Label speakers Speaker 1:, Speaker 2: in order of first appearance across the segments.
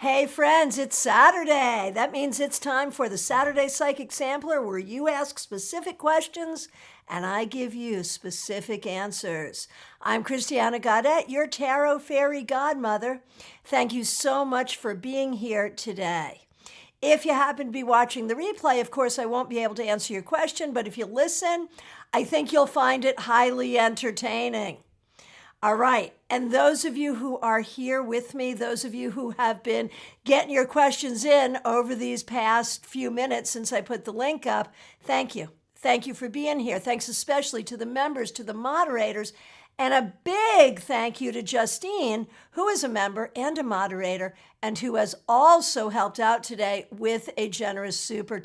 Speaker 1: Hey friends, it's Saturday. That means it's time for the Saturday Psychic Sampler where you ask specific questions and I give you specific answers. I'm Christiana Gaudet, your tarot fairy godmother. Thank you so much for being here today. If you happen to be watching the replay, of course, I won't be able to answer your question, but if you listen, I think you'll find it highly entertaining. All right, and those of you who are here with me, those of you who have been getting your questions in over these past few minutes since I put the link up, thank you. Thank you for being here. Thanks especially to the members, to the moderators, and a big thank you to Justine, who is a member and a moderator, and who has also helped out today with a generous super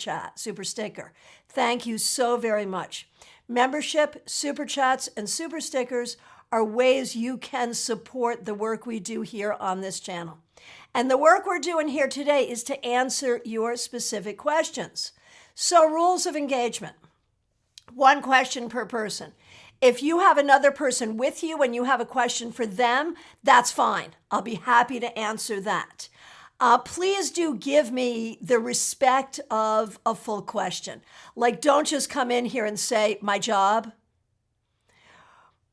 Speaker 1: sticker. Thank you so very much. Membership, super chats, and super stickers are ways you can support the work we do here on this channel. And the work we're doing here today is to answer your specific questions. So, rules of engagement. One question per person. If you have another person with you and you have a question for them, that's fine. I'll be happy to answer that. Please do give me the respect of a full question. Like, don't just come in here and say, my job,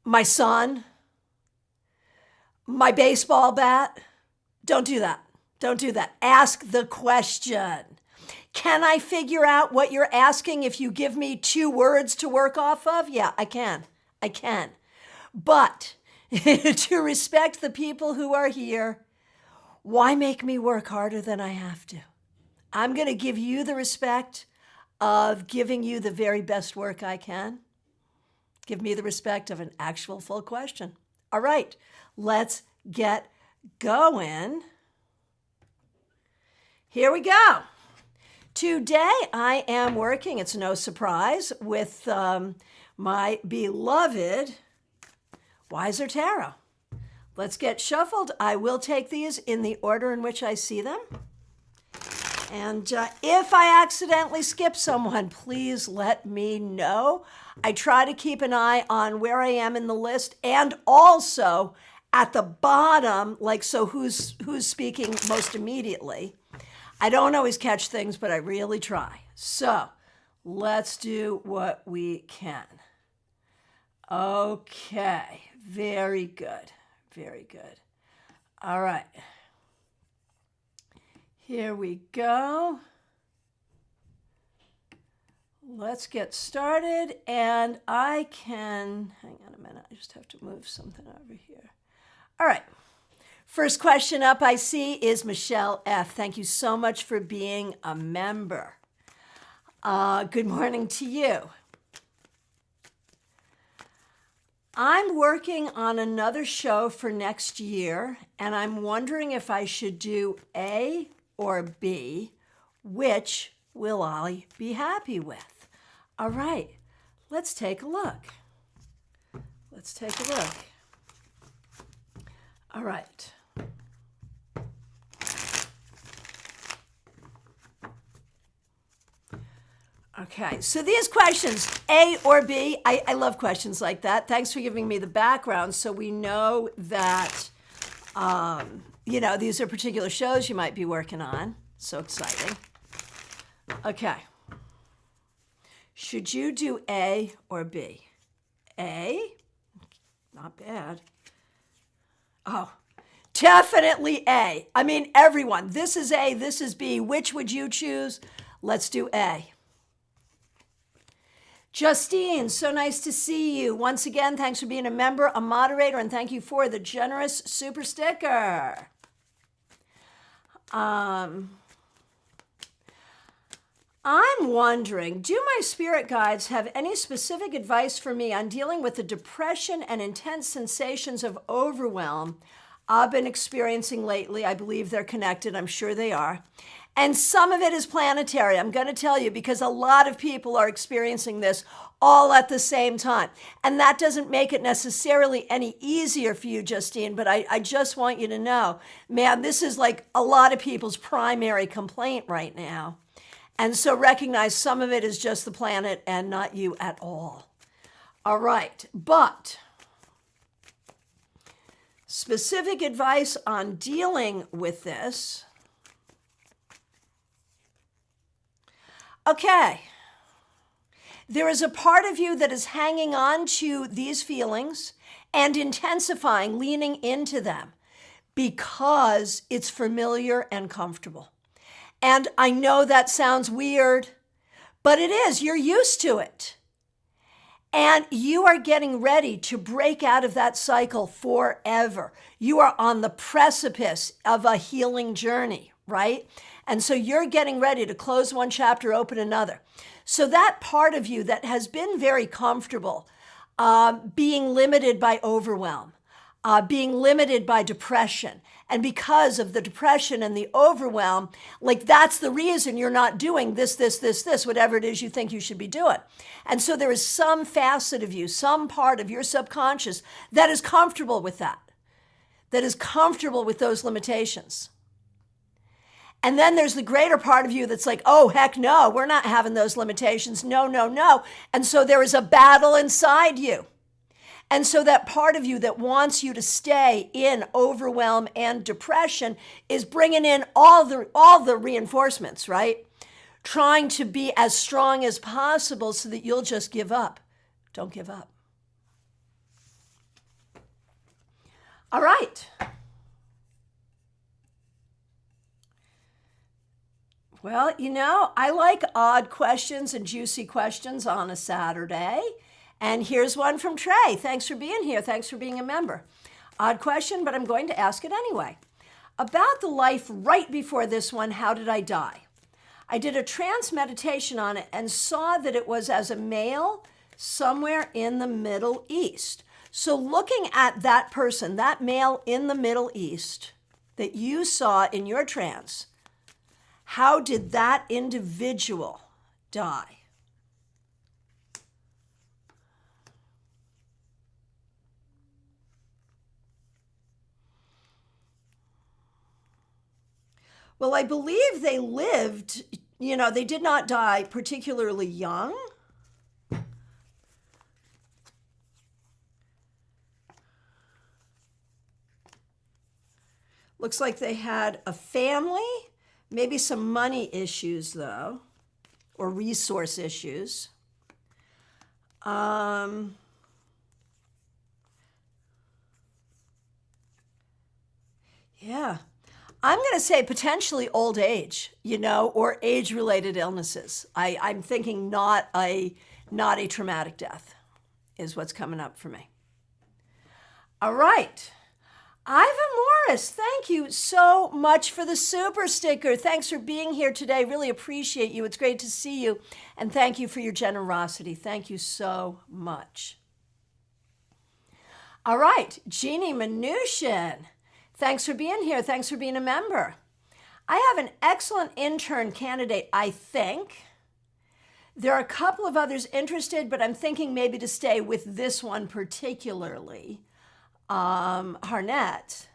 Speaker 1: my son, my baseball bat. Don't do that. Don't do that. Ask the question. Can I figure out what you're asking if you give me 2 words to work off of? Yeah, I can. I can. But to respect the people who are here, why make me work harder than I have to? I'm going to give you the respect of giving you the very best work I can. Give me the respect of an actual full question. All right, let's get going. Here we go. Today I am working, it's no surprise, with my beloved Wiser Tarot. Let's get shuffled. I will take these in the order in which I see them. And if I accidentally skip someone, please let me know. I try to keep an eye on where I am in the list and also at the bottom, like, so who's speaking most immediately. I don't always catch things, but I really try. So let's do what we can. Okay, very good, very good. All right. Here we go. Let's get started. And I can, hang on a minute, I just have to move something over here. All right. First question up I see is Michelle F. Thank you so much for being a member. Good morning to you. I'm working on another show for next year, and I'm wondering if I should do A or B, which will I be happy with? All right, let's take a look. Let's take a look. All right. Okay, so these questions, A or B, I love questions like that. Thanks for giving me the background so we know that, these are particular shows you might be working on. So exciting. Okay. Should you do A or B? A? Not bad. Oh, definitely A. I mean, everyone. This is A, this is B. Which would you choose? Let's do A. Justine, so nice to see you. Once again, thanks for being a member, a moderator, and thank you for the generous super sticker. I'm wondering, do my spirit guides have any specific advice for me on dealing with the depression and intense sensations of overwhelm I've been experiencing lately? I believe they're connected. I'm sure they are. And some of it is planetary, I'm going to tell you, because a lot of people are experiencing this all at the same time. And that doesn't make it necessarily any easier for you, Justine, but I just want you to know, man, this is like a lot of people's primary complaint right now. And so recognize some of it is just the planet and not you at all. All right, but specific advice on dealing with this. Okay. There is a part of you that is hanging on to these feelings and intensifying, leaning into them because it's familiar and comfortable. And I know that sounds weird, but it is. You're used to it. And you are getting ready to break out of that cycle forever. You are on the precipice of a healing journey, right? And so you're getting ready to close one chapter, open another. So that part of you that has been very comfortable being limited by overwhelm, being limited by depression, and because of the depression and the overwhelm, like that's the reason you're not doing this, whatever it is you think you should be doing. And so there is some facet of you, some part of your subconscious that is comfortable with that is comfortable with those limitations. And then there's the greater part of you that's like, oh, heck no, we're not having those limitations. No, no, no. And so there is a battle inside you. And so that part of you that wants you to stay in overwhelm and depression is bringing in all the reinforcements, right? Trying to be as strong as possible so that you'll just give up. Don't give up. All right. Well, I like odd questions and juicy questions on a Saturday. And here's one from Trey. Thanks for being here. Thanks for being a member. Odd question, but I'm going to ask it anyway. About the life right before this one, how did I die? I did a trance meditation on it and saw that it was as a male somewhere in the Middle East. So looking at that person, that male in the Middle East that you saw in your trance, how did that individual die? Well, I believe they lived, they did not die particularly young. Looks like they had a family, maybe some money issues though, or resource issues. Yeah. I'm going to say potentially old age, or age-related illnesses. I'm thinking not a traumatic death is what's coming up for me. All right. Iva Morris, thank you so much for the super sticker. Thanks for being here today. Really appreciate you. It's great to see you. And thank you for your generosity. Thank you so much. All right. Jeannie Mnuchin. Thanks for being here. Thanks for being a member. I have an excellent intern candidate, I think. There are a couple of others interested, but I'm thinking maybe to stay with this one particularly. Harneet.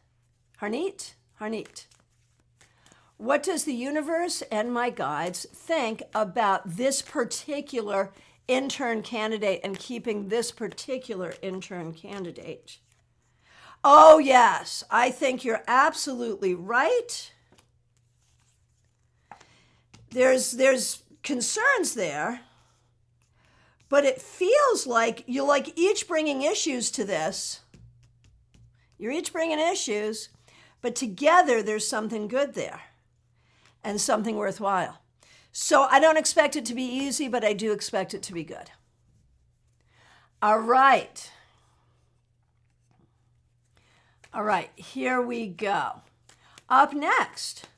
Speaker 1: What does the universe and my guides think about this particular intern candidate and keeping this particular intern candidate? Oh, yes, I think you're absolutely right. There's concerns there, but it feels like you're like each bringing issues to this. You're each bringing issues, but together there's something good there and something worthwhile. So I don't expect it to be easy, but I do expect it to be good. All right. All right, here we go. Up next,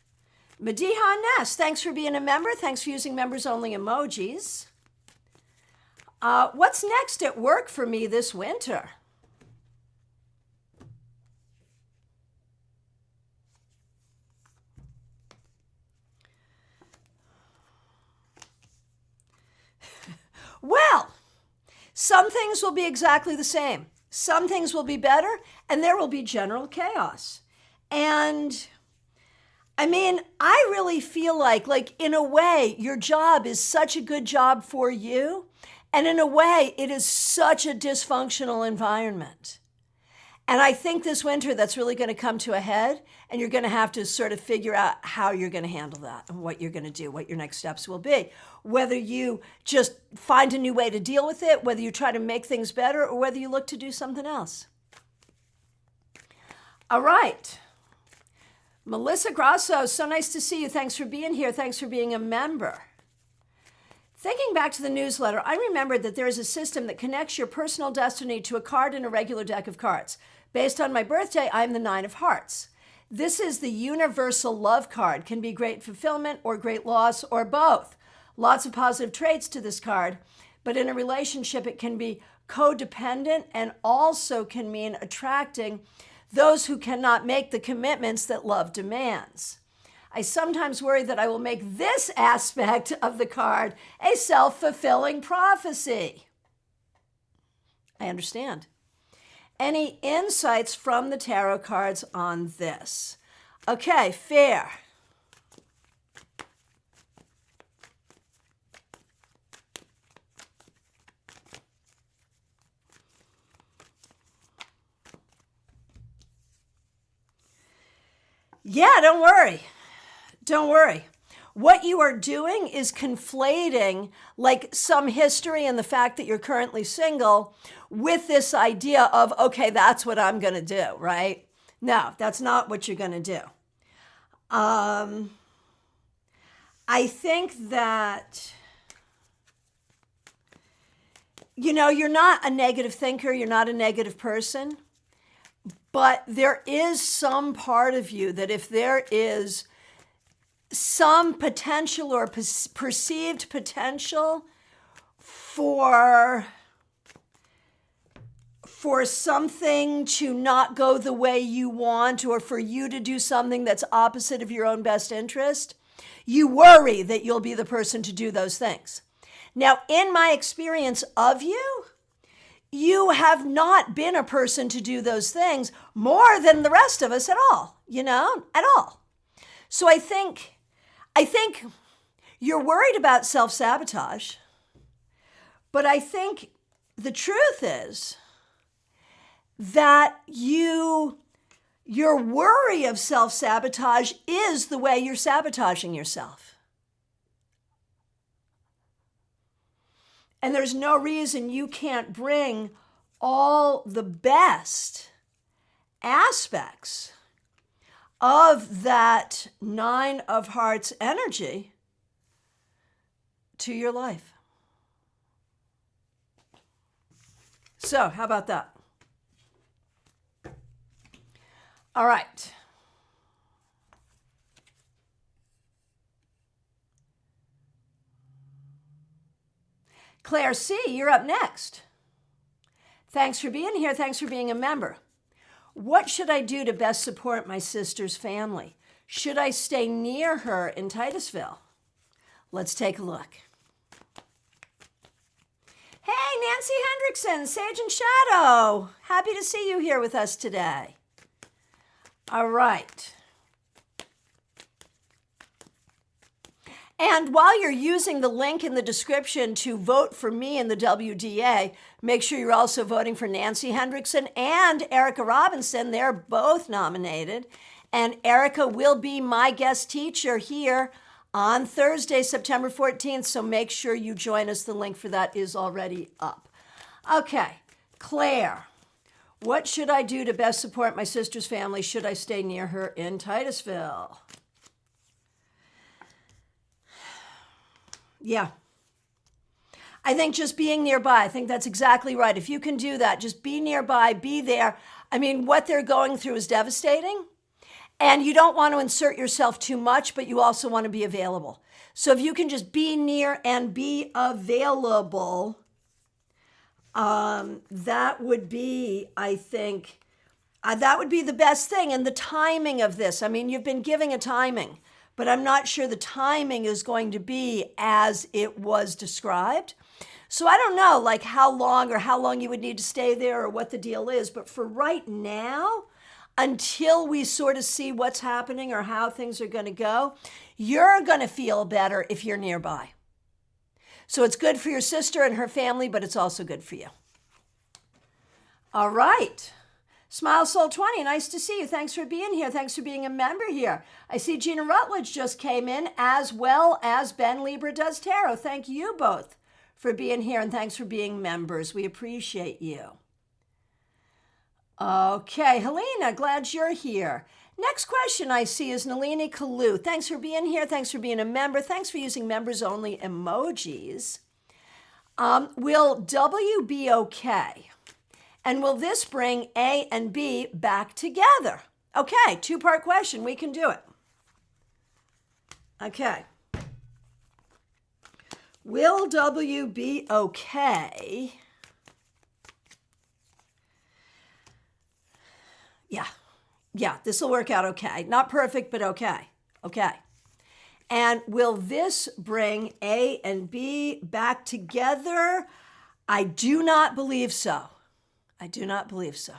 Speaker 1: Madiha Ness. Thanks for being a member. Thanks for using members-only emojis. What's next at work for me this winter? Well, some things will be exactly the same. Some things will be better, and there will be general chaos. And I mean, I really feel like in a way, your job is such a good job for you. And in a way, it is such a dysfunctional environment. And I think this winter that's really going to come to a head, and you're going to have to sort of figure out how you're going to handle that and what you're going to do, what your next steps will be. Whether you just find a new way to deal with it, whether you try to make things better, or whether you look to do something else. All right. Melissa Grasso, so nice to see you. Thanks for being here. Thanks for being a member. Thinking back to the newsletter, I remembered that there is a system that connects your personal destiny to a card in a regular deck of cards. Based on my birthday, I'm the 9 of Hearts. This is the universal love card. Can be great fulfillment or great loss or both. Lots of positive traits to this card, but in a relationship, it can be codependent and also can mean attracting those who cannot make the commitments that love demands. I sometimes worry that I will make this aspect of the card a self-fulfilling prophecy. I understand. Any insights from the tarot cards on this? Okay, fair. Yeah, don't worry. Don't worry. What you are doing is conflating like some history and the fact that you're currently single with this idea of, okay, that's what I'm going to do, right? No, that's not what you're going to do. I think that, you're not a negative thinker. You're not a negative person. But there is some part of you that if there is some potential or perceived potential for something to not go the way you want, or for you to do something that's opposite of your own best interest, you worry that you'll be the person to do those things. Now, in my experience of you, you have not been a person to do those things more than the rest of us at all, at all. So I think you're worried about self-sabotage, but I think the truth is that your worry of self-sabotage is the way you're sabotaging yourself. And there's no reason you can't bring all the best aspects of that 9 of Hearts energy to your life. So, how about that? All right. Claire C., you're up next. Thanks for being here. Thanks for being a member. What should I do to best support my sister's family? Should I stay near her in Titusville? Let's take a look. Hey, Nancy Hendrickson, Sage and Shadow. Happy to see you here with us today. All right. And while you're using the link in the description to vote for me in the WDA, make sure you're also voting for Nancy Hendrickson and Erica Robinson. They're both nominated. And Erica will be my guest teacher here on Thursday, September 14th. So make sure you join us. The link for that is already up. Okay, Claire, what should I do to best support my sister's family? Should I stay near her in Titusville? Yeah. I think just being nearby, I think that's exactly right. If you can do that, just be nearby, be there. I mean, what they're going through is devastating. And you don't want to insert yourself too much, but you also want to be available. So if you can just be near and be available, that would be, I think, that would be the best thing. And the timing of this, I mean, you've been giving a timing, but I'm not sure the timing is going to be as it was described. So I don't know, like how long you would need to stay there or what the deal is. But for right now, until we sort of see what's happening or how things are going to go, you're going to feel better if you're nearby. So it's good for your sister and her family, but it's also good for you. All right. Smile Soul 20, nice to see you. Thanks for being here. Thanks for being a member here. I see Gina Rutledge just came in, as well as Ben Libra Does Tarot. Thank you both for being here, and thanks for being members. We appreciate you. Okay, Helena, glad you're here. Next question I see is Nalini Kalu. Thanks for being here. Thanks for being a member. Thanks for using members-only emojis. Will W be okay? And will this bring A and B back together? Okay, two-part question. We can do it. Okay. Will W be okay? Yeah, this will work out okay. Not perfect, but okay. Okay. And will this bring A and B back together? I do not believe so. I do not believe so.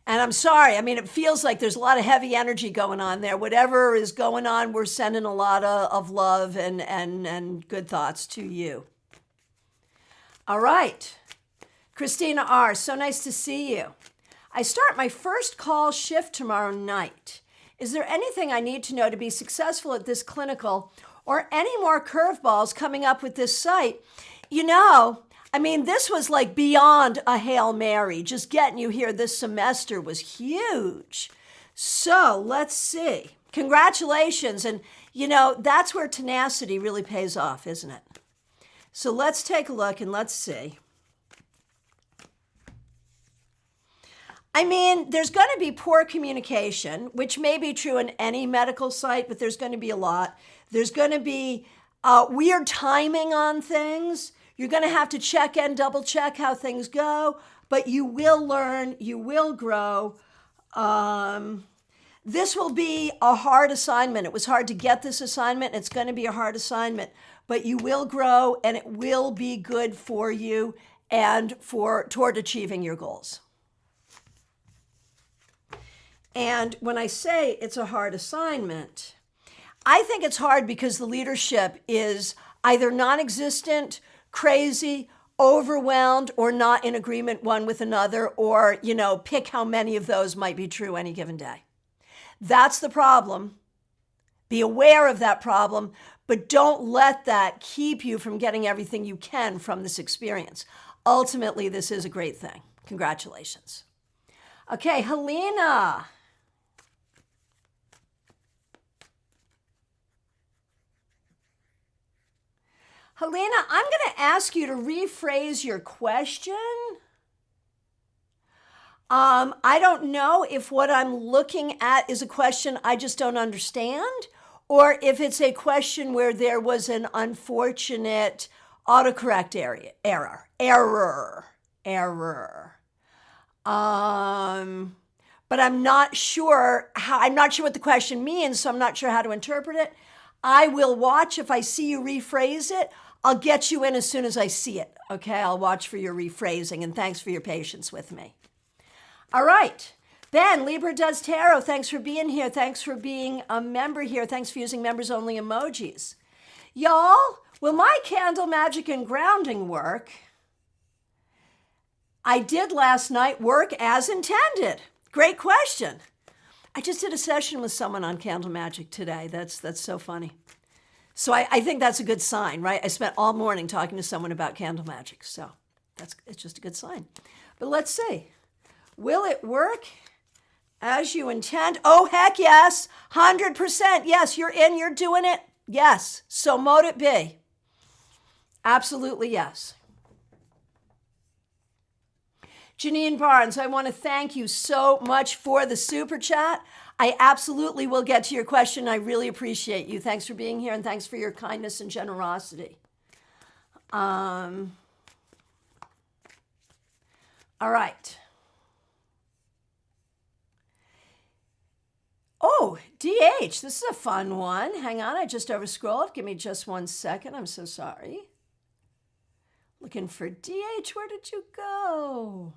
Speaker 1: And I'm sorry. I mean, it feels like there's a lot of heavy energy going on there. Whatever is going on, we're sending a lot of love and good thoughts to you. All right. Christina R., so nice to see you. I start my first call shift tomorrow night. Is there anything I need to know to be successful at this clinical, or any more curveballs coming up with this site? You know, I mean, this was like beyond a Hail Mary. Just getting you here this semester was huge. So let's see. Congratulations. And, you know, that's where tenacity really pays off, isn't it? So let's take a look and let's see. I mean, there's going to be poor communication, which may be true in any medical site, but there's going to be a lot. There's going to be weird timing on things. You're going to have to check and double check how things go, but you will learn, you will grow. This will be a hard assignment. It was hard to get this assignment. It's going to be a hard assignment, but you will grow and it will be good for you and toward achieving your goals. And when I say it's a hard assignment, I think it's hard because the leadership is either non-existent, crazy, overwhelmed, or not in agreement one with another, or, you know, pick how many of those might be true any given day. That's the problem. Be aware of that problem, but don't let that keep you from getting everything you can from this experience. Ultimately, this is a great thing. Congratulations. Okay, Helena. Helena, I'm going to ask you to rephrase your question. I don't know if what I'm looking at is a question I just don't understand, or if it's a question where there was an unfortunate autocorrect error. But I'm not sure what the question means, so I'm not sure how to interpret it. I will watch. If I see you rephrase it, I'll get you in as soon as I see it. Okay, I'll watch for your rephrasing, and thanks for your patience with me. All right. Ben, Libra Does Tarot, thanks for being here. Thanks for being a member here. Thanks for using members-only emojis. Y'all, will my candle magic and grounding work? I did last night work as intended. Great question. I just did a session with someone on candle magic today. That's so funny. So I think that's a good sign, right? I spent all morning talking to someone about candle magic. So it's just a good sign. But let's see. Will it work as you intend? Oh, heck yes. 100%. Yes, you're in, you're doing it. Yes. So mote it be. Absolutely yes. Janine Barnes, I want to thank you so much for the super chat. I absolutely will get to your question. I really appreciate you. Thanks for being here, and thanks for your kindness and generosity. All right. Oh, DH, this is a fun one. Hang on, I just overscrolled. Give me just 1 second. I'm so sorry. Looking for DH. Where did you go?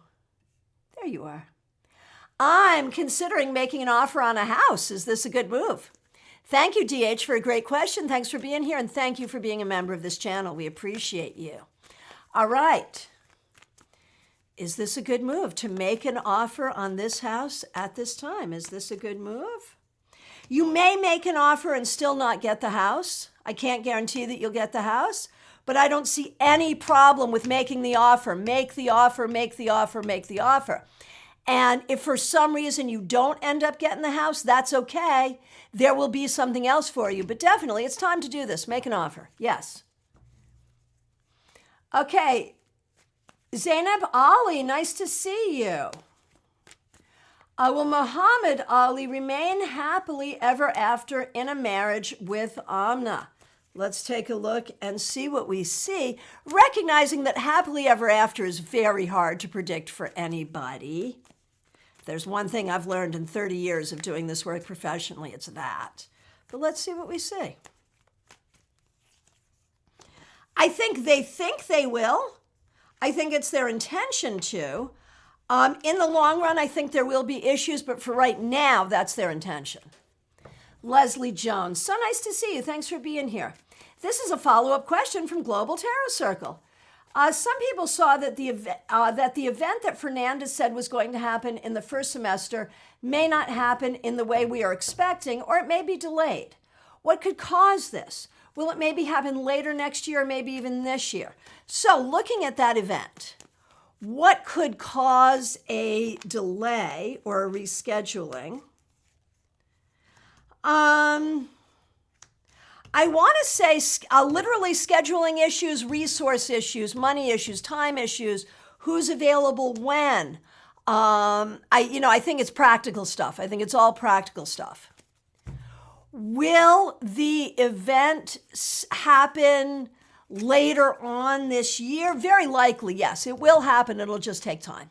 Speaker 1: There you are. I'm considering making an offer on a house. Is this a good move? Thank you, DH, for a great question. Thanks for being here, and thank you for being a member of this channel. We appreciate you. All right. Is this a good move to make an offer on this house at this time? Is this a good move? You may make an offer and still not get the house. I can't guarantee that you'll get the house, but I don't see any problem with making the offer. Make the offer, make the offer, make the offer. And if for some reason you don't end up getting the house, that's okay. There will be something else for you, but definitely it's time to do this. Make an offer. Yes. Okay. Zainab Ali, nice to see you. Will Muhammad Ali remain happily ever after in a marriage with Amna? Let's take a look and see what we see, recognizing that happily ever after is very hard to predict for anybody. There's one thing I've learned in 30 years of doing this work professionally, it's that. But let's see what we see. I think they will. I think it's their intention to. In the long run, I think there will be issues, but for right now, that's their intention. Leslie Jones, so nice to see you. Thanks for being here. This is a follow-up question from Global Tarot Circle. Some people saw that the event that Fernanda said was going to happen in the first semester may not happen in the way we are expecting, or it may be delayed. What could cause this? Will it maybe happen later next year, or maybe even this year? So looking at that event, what could cause a delay or a rescheduling? I want to say literally scheduling issues, resource issues, money issues, time issues, who's available when. I think it's practical stuff. I think it's all practical stuff. Will the event happen later on this year? Very likely, yes. It will happen. It'll just take time.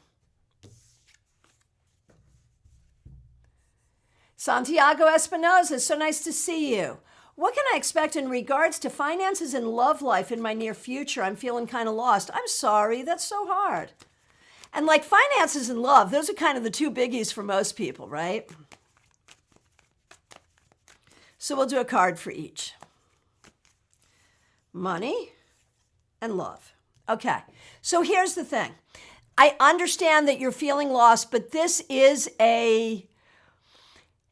Speaker 1: Santiago Espinoza, so nice to see you. What can I expect in regards to finances and love life in my near future? I'm feeling kind of lost. I'm sorry, that's so hard. And like finances and love, those are kind of the two biggies for most people, right? So we'll do a card for each. Money and love. Okay, so here's the thing. I understand that you're feeling lost, but this is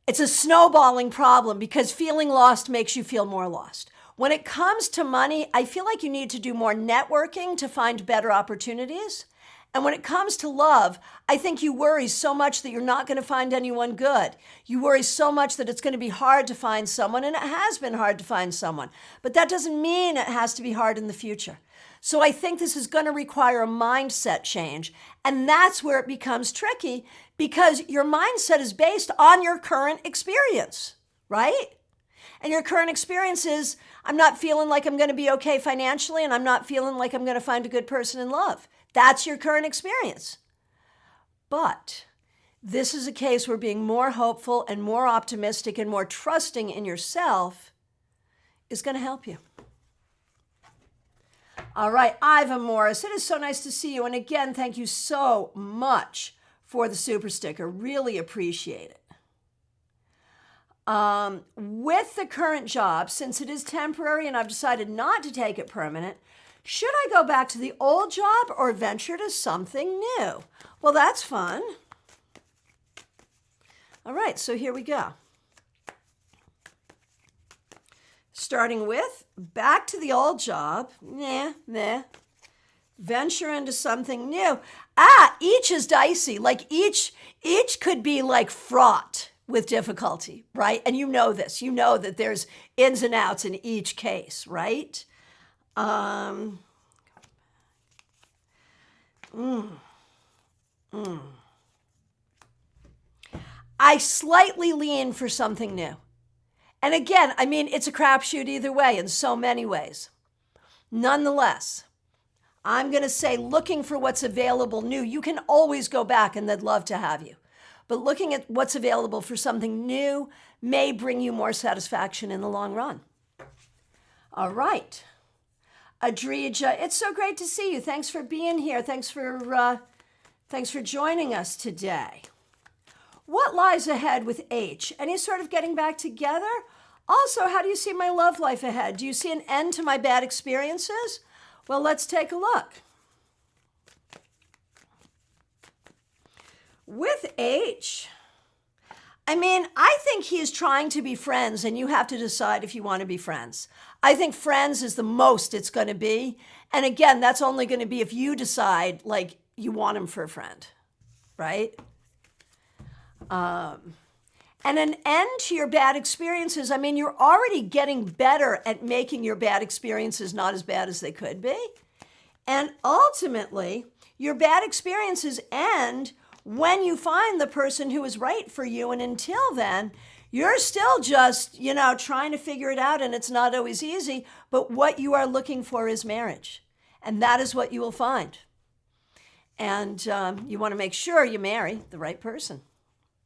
Speaker 1: it's a snowballing problem because feeling lost makes you feel more lost. When it comes to money, I feel like you need to do more networking to find better opportunities. And when it comes to love, I think you worry so much that you're not going to find anyone good. You worry so much that it's going to be hard to find someone, and it has been hard to find someone. But that doesn't mean it has to be hard in the future. So I think this is going to require a mindset change. And that's where it becomes tricky because your mindset is based on your current experience, right? And your current experience is, I'm not feeling like I'm going to be okay financially, and I'm not feeling like I'm going to find a good person in love. That's your current experience. But this is a case where being more hopeful and more optimistic and more trusting in yourself is going to help you. All right, Iva Morris, it is so nice to see you. And again, thank you so much for the super sticker. Really appreciate it. With the current job, since it is temporary and I've decided not to take it permanent, should I go back to the old job or venture to something new? Well, that's fun. All right, so here we go. Starting with back to the old job. Nah. Venture into something new. Each is dicey. Like each could be like fraught with difficulty, right? And you know this. You know that there's ins and outs in each case, right? I slightly lean for something new. And again, I mean, it's a crapshoot either way in so many ways. Nonetheless, I'm going to say looking for what's available new. You can always go back and they'd love to have you. But looking at what's available for something new may bring you more satisfaction in the long run. All right. Adrija, it's so great to see you. Thanks for being here. Thanks for joining us today. What lies ahead with H? Any sort of getting back together? Also, how do you see my love life ahead? Do you see an end to my bad experiences? Well, let's take a look. With H, I mean, I think he's trying to be friends, and you have to decide if you want to be friends. I think friends is the most it's going to be. And again, that's only going to be if you decide, like, you want him for a friend, right? And an end to your bad experiences. I mean, you're already getting better at making your bad experiences not as bad as they could be. And ultimately, your bad experiences end when you find the person who is right for you. And until then, you're still just, trying to figure it out. And it's not always easy. But what you are looking for is marriage. And that is what you will find. And you want to make sure you marry the right person.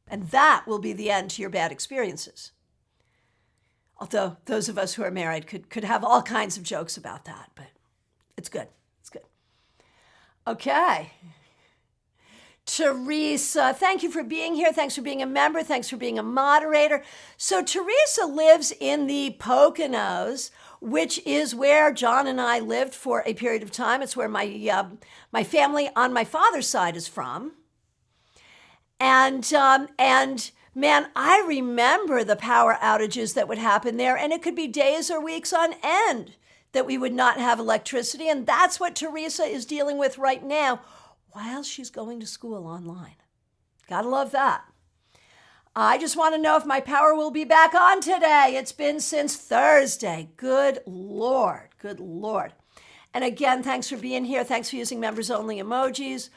Speaker 1: And that will be the end to your bad experiences. Although those of us who are married could have all kinds of jokes about that. But it's good. It's good. Okay. Teresa, thank you for being here. Thanks for being a member. Thanks for being a moderator. So Teresa lives in the Poconos, which is where John and I lived for a period of time. It's where my family on my father's side is from. And man, I remember the power outages that would happen there, and it could be days or weeks on end that we would not have electricity. And that's what Teresa is dealing with right now while she's going to school online. Gotta love that. I just want to know if my power will be back on today. It's been since Thursday. Good Lord. Good Lord. And again, thanks for being here. Thanks for using members only emojis.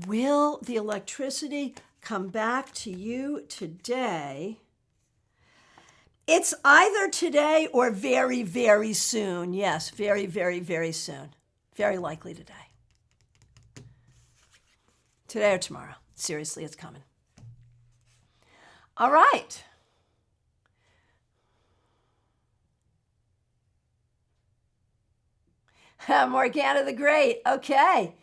Speaker 1: Will the electricity come back to you today? It's either today or very, very soon. Yes, very, very, very soon. Very likely today. Today or tomorrow. Seriously, it's coming. All right. Morgana the Great. Okay.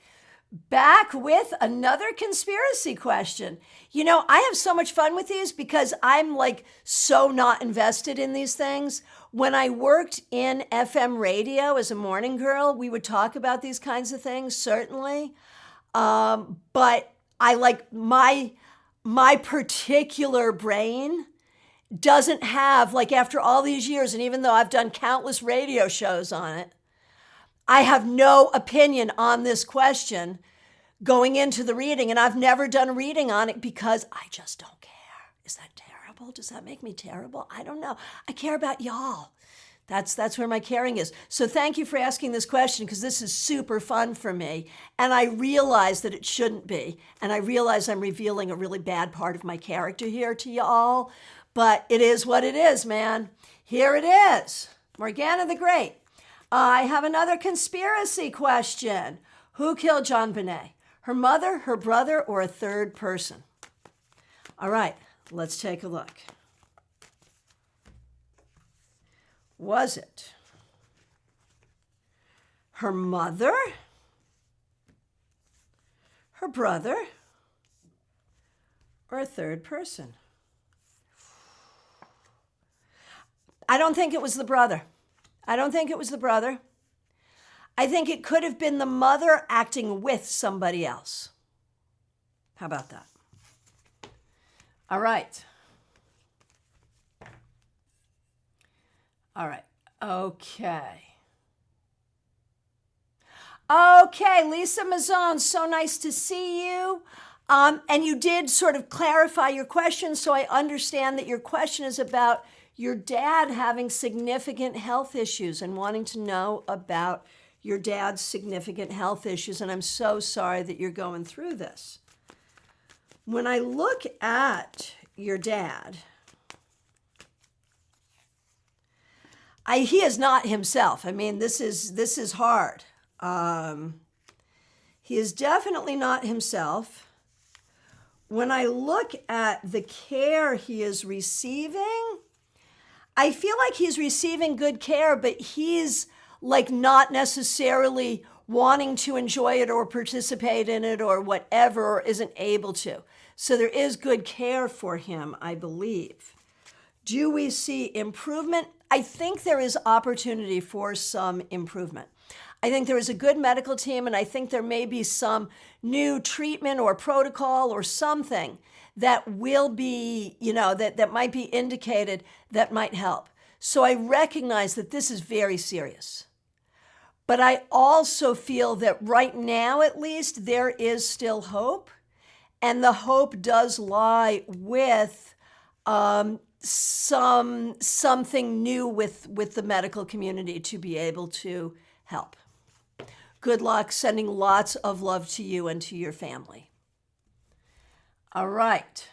Speaker 1: Back with another conspiracy question. I have so much fun with these because I'm so not invested in these things. When I worked in FM radio as a morning girl, we would talk about these kinds of things, certainly. But I my particular brain doesn't have, after all these years, and even though I've done countless radio shows on it, I have no opinion on this question going into the reading, and I've never done a reading on it because I just don't care. Is that terrible? Does that make me terrible? I don't know. I care about y'all. That's where my caring is. So thank you for asking this question because this is super fun for me. And I realize that it shouldn't be. And I realize I'm revealing a really bad part of my character here to y'all. But it is what it is, man. Here it is. Morgana the Great. I have another conspiracy question. Who killed John Bonet? Her mother, her brother, or a third person? All right, let's take a look. Was it her mother, her brother, or a third person? I don't think it was the brother. I don't think it was the brother. I think it could have been the mother acting with somebody else. How about that? All right. All right. Okay. Okay, Lisa Mazzone, so nice to see you. And you did sort of clarify your question, so I understand that your question is about your dad having significant health issues and wanting to know about your dad's significant health issues. And I'm so sorry that you're going through this. When I look at your dad, he is not himself. I mean, this is hard. He is definitely not himself. When I look at the care he is receiving, I feel like he's receiving good care, but he's not necessarily wanting to enjoy it or participate in it or whatever, or isn't able to. So there is good care for him, I believe. Do we see improvement? I think there is opportunity for some improvement. I think there is a good medical team, and I think there may be some new treatment or protocol or something that will be, that might be indicated that might help. So I recognize that this is very serious. But I also feel that right now, at least, there is still hope. And the hope does lie with something new with the medical community to be able to help. Good luck, sending lots of love to you and to your family. All right.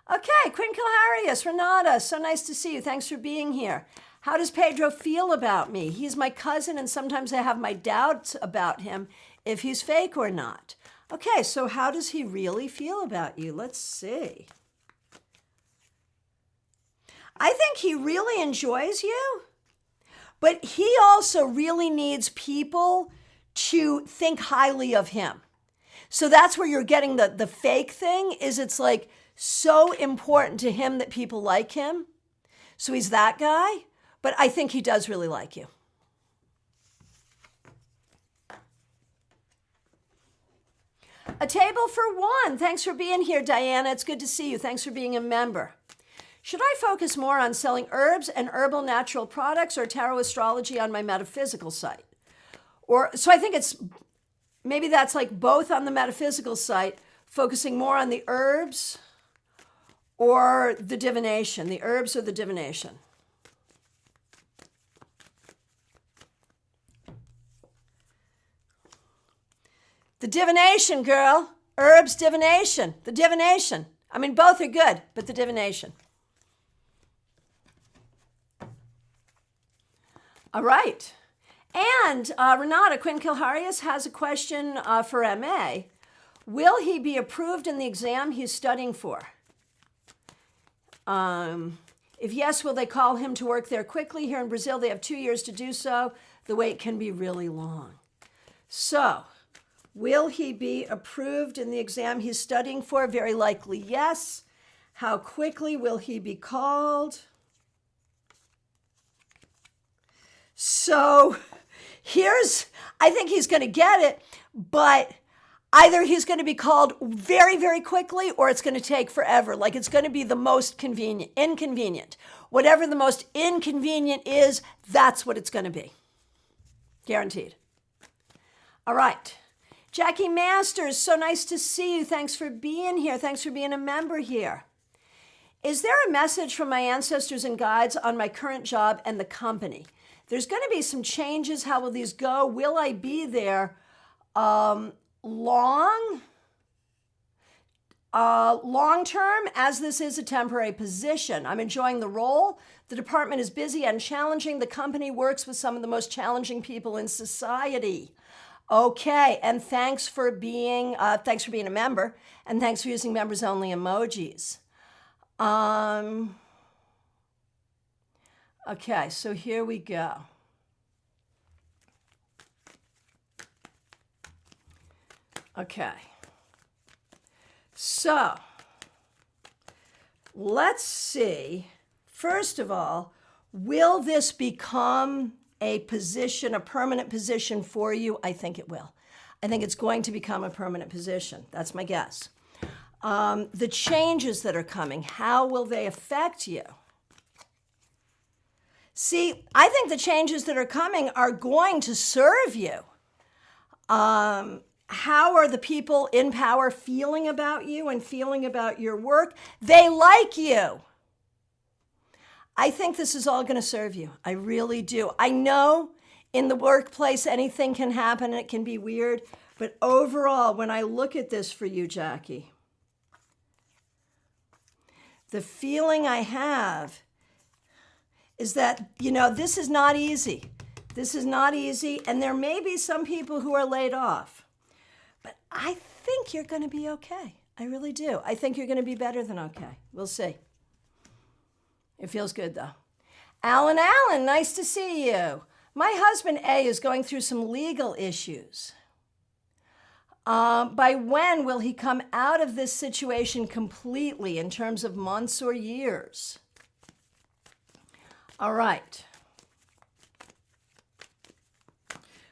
Speaker 1: Okay, Quincalharius, Renata, so nice to see you. Thanks for being here. How does Pedro feel about me? He's my cousin, and sometimes I have my doubts about him, if he's fake or not. Okay, so how does he really feel about you? Let's see. I think he really enjoys you, but he also really needs people to think highly of him. So that's where you're getting the fake thing, is it's like so important to him that people like him. So he's that guy, but I think he does really like you. A table for one. Thanks for being here, Diana. It's good to see you. Thanks for being a member. Should I focus more on selling herbs and herbal natural products or tarot astrology on my metaphysical site? So I think maybe that's like both on the metaphysical site, focusing more on the herbs or the divination, the herbs or the divination. The divination, girl. Herbs, divination. The divination. I mean, both are good, but the divination. All right. And Renata Quincalharius has a question for MA. Will he be approved in the exam he's studying for? If yes, will they call him to work there quickly? Here in Brazil, they have 2 years to do so. The wait can be really long. So, will he be approved in the exam he's studying for? Very likely, yes. How quickly will he be called? So, I think he's going to get it, but either he's going to be called very, very quickly, or it's going to take forever. Like, it's going to be the most inconvenient. Whatever the most inconvenient is, that's what it's going to be. Guaranteed. All right. Jackie Masters, so nice to see you. Thanks for being here. Thanks for being a member here. Is there a message from my ancestors and guides on my current job and the company? There's going to be some changes. How will these go? Will I be there long term, as this is a temporary position? I'm enjoying the role. The department is busy and challenging. The company works with some of the most challenging people in society. Okay, and thanks for being a member, and thanks for using members only emojis. Okay, so here we go. Okay. So, let's see. First of all, will this become a position, a permanent position for you? I think it will. I think it's going to become a permanent position. That's my guess. The changes that are coming, how will they affect you? See, I think the changes that are coming are going to serve you. How are the people in power feeling about you and feeling about your work? They like you. I think this is all going to serve you. I really do. I know in the workplace anything can happen and it can be weird, but overall, when I look at this for you, Jackie, the feeling I have is that, this is not easy. This is not easy, and there may be some people who are laid off. But I think you're going to be okay. I really do. I think you're going to be better than okay. We'll see. It feels good, though. Alan, nice to see you. My husband, A, is going through some legal issues. By when will he come out of this situation completely in terms of months or years? All right.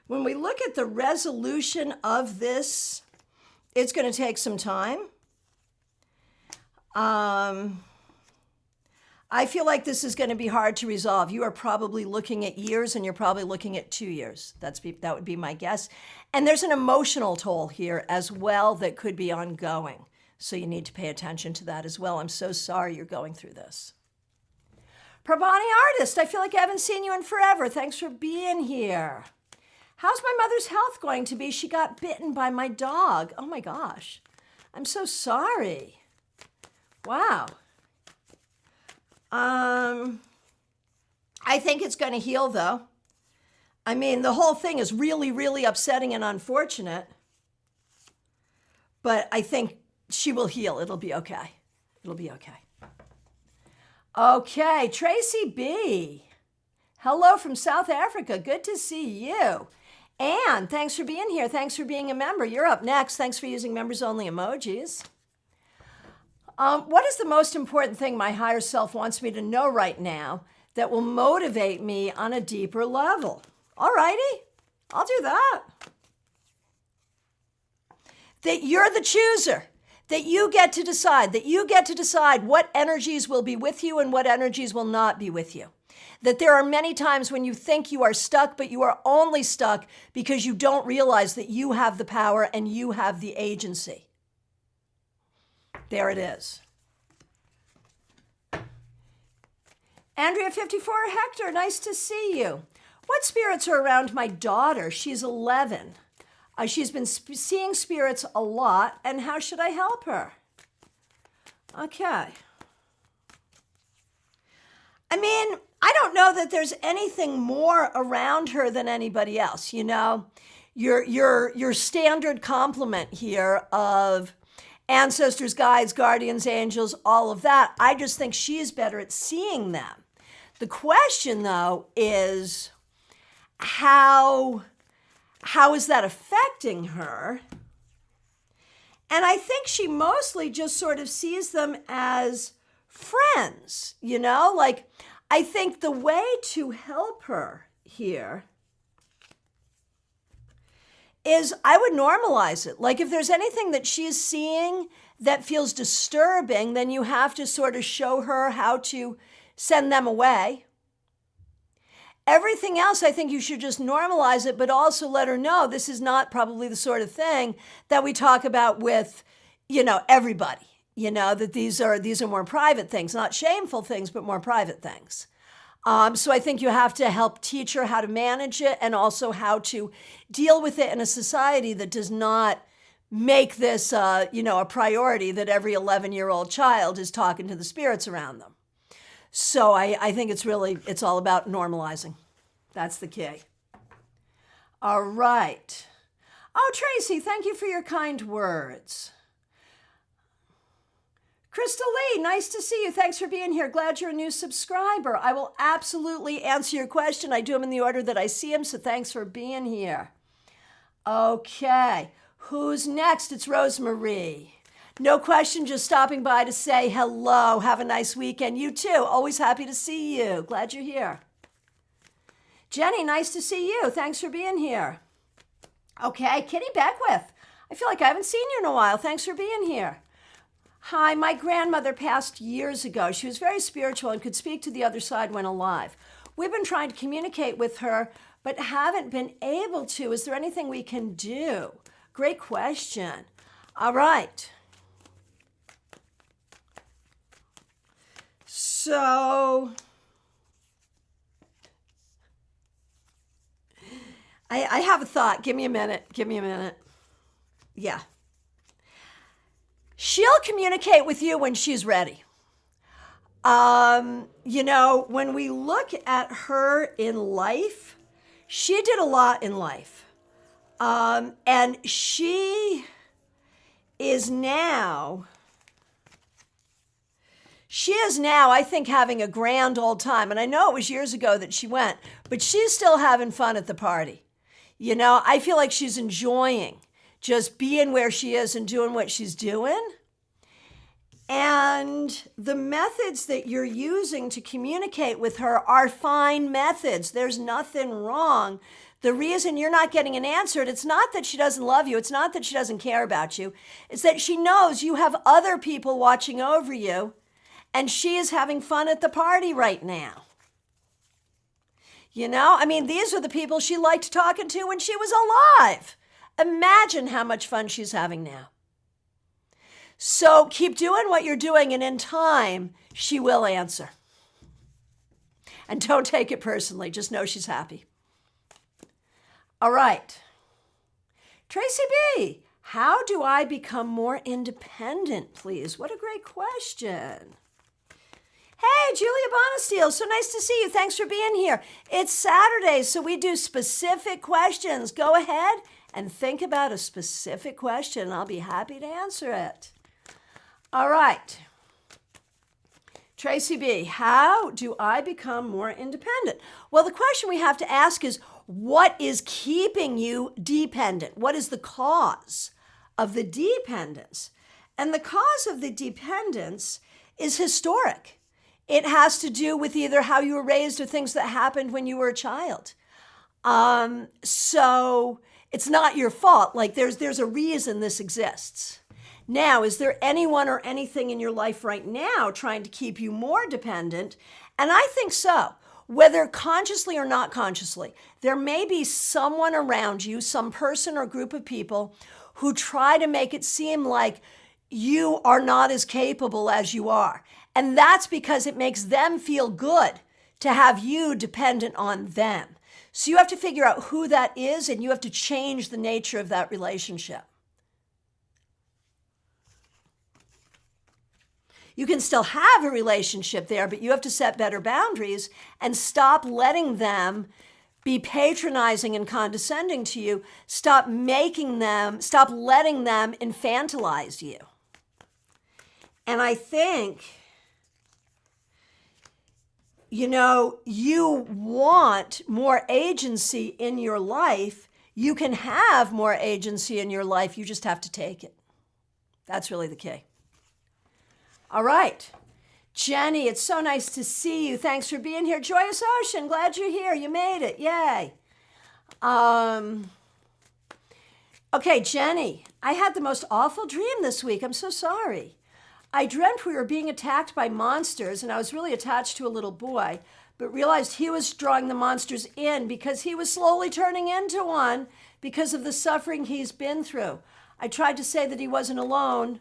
Speaker 1: when we look at the resolution of this, it's going to take some time. I feel like this is going to be hard to resolve. You are probably looking at years, and you're probably looking at 2 years. That would be my guess. And there's an emotional toll here as well that could be ongoing. So you need to pay attention to that as well. I'm so sorry you're going through this. Prabhani Artist, I feel like I haven't seen you in forever. Thanks for being here. How's my mother's health going to be? She got bitten by my dog. Oh my gosh. I'm so sorry. Wow. I think it's going to heal though. I mean, the whole thing is really, really upsetting and unfortunate. But I think she will heal. It'll be okay. It'll be okay. Okay, Tracy B. Hello from South Africa. Good to see you. Anne, thanks for being here. Thanks for being a member. You're up next. Thanks for using members-only emojis. What is the most important thing my higher self wants me to know right now that will motivate me on a deeper level? All righty, I'll do that. That you're the chooser, that you get to decide what energies will be with you and what energies will not be with you. That there are many times when you think you are stuck, but you are only stuck because you don't realize that you have the power and you have the agency. There it is. Andrea 54, Hector, nice to see you. What spirits are around my daughter? She's 11. She's been seeing spirits a lot, and how should I help her? Okay. I mean, I don't know that there's anything more around her than anybody else. You know, your standard complement here of ancestors, guides, guardians, angels, all of that. I just think she's better at seeing them. The question, though, is how is that affecting her? And I think she mostly just sort of sees them as friends, you know? Like, I think the way to help her here is I would normalize it. Like if there's anything that she's seeing that feels disturbing, then you have to sort of show her how to send them away. Everything else, I think you should just normalize it, but also let her know this is not probably the sort of thing that we talk about with, you know, everybody. You know, that these are more private things, not shameful things, but more private things. So I think you have to help teach her how to manage it and also how to deal with it in a society that does not make this, a priority that every 11-year-old child is talking to the spirits around them. So I think it's all about normalizing. That's the key. All right. Oh, Tracy, thank you for your kind words. Crystal Lee, nice to see you. Thanks for being here. Glad you're a new subscriber. I will absolutely answer your question. I do them in the order that I see them, so thanks for being here. Okay, who's next? It's Rosemarie. No question, just stopping by to say hello. Have a nice weekend. You too. Always happy to see you. Glad you're here. Jenny, nice to see you. Thanks for being here. Okay, Kitty Beckwith. I feel like I haven't seen you in a while. Thanks for being here. Hi, my grandmother passed years ago. She was very spiritual and could speak to the other side when alive. We've been trying to communicate with her, but haven't been able to. Is there anything we can do? Great question. All right. So, I have a thought. Give me a minute. Yeah. She'll communicate with you when she's ready. When we look at her in life, she did a lot in life. And she is now, I think, having a grand old time. And I know it was years ago that she went, but she's still having fun at the party. You know, I feel like she's enjoying just being where she is and doing what she's doing. And the methods that you're using to communicate with her are fine methods. There's nothing wrong. The reason you're not getting an answer, it's not that she doesn't love you. It's not that she doesn't care about you. It's that she knows you have other people watching over you, and she is having fun at the party right now. You know, I mean, these are the people she liked talking to when she was alive. Imagine how much fun she's having now. So keep doing what you're doing, and in time, she will answer. And don't take it personally. Just know she's happy. All right. Tracy B., how do I become more independent, please? What a great question. Hey, Julia Bonesteel, so nice to see you. Thanks for being here. It's Saturday, so we do specific questions. Go ahead and think about a specific question. I'll be happy to answer it. All right. Tracy B., how do I become more independent? Well, the question we have to ask is, what is keeping you dependent? What is the cause of the dependence? And the cause of the dependence is historic. It has to do with either how you were raised or things that happened when you were a child. So it's not your fault. Like there's a reason this exists. Now, is there anyone or anything in your life right now trying to keep you more dependent? And I think so. Whether consciously or not consciously, there may be someone around you, some person or group of people who try to make it seem like you are not as capable as you are. And that's because it makes them feel good to have you dependent on them. So you have to figure out who that is, and you have to change the nature of that relationship. You can still have a relationship there, but you have to set better boundaries and stop letting them be patronizing and condescending to you. Stop letting them infantilize you. And I think, you want more agency in your life. You can have more agency in your life. You just have to take it. That's really the key. All right. Jenny, it's so nice to see you. Thanks for being here. Joyous Ocean, glad you're here. You made it. Yay. Okay, Jenny, I had the most awful dream this week. I'm so sorry. I dreamt we were being attacked by monsters, and I was really attached to a little boy, but realized he was drawing the monsters in because he was slowly turning into one because of the suffering he's been through. I tried to say that he wasn't alone,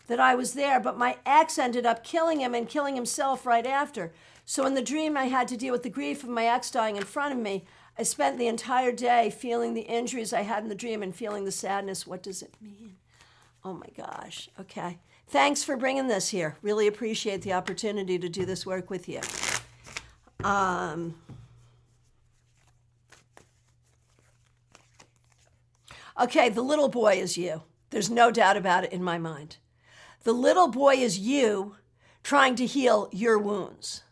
Speaker 1: that I was there, but my ex ended up killing him and killing himself right after. So in the dream, I had to deal with the grief of my ex dying in front of me. I spent the entire day feeling the injuries I had in the dream and feeling the sadness. What does it mean? Oh my gosh. Okay. Thanks for bringing this here. Really appreciate the opportunity to do this work with you. Okay, the little boy is you. There's no doubt about it in my mind. The little boy is you trying to heal your wounds.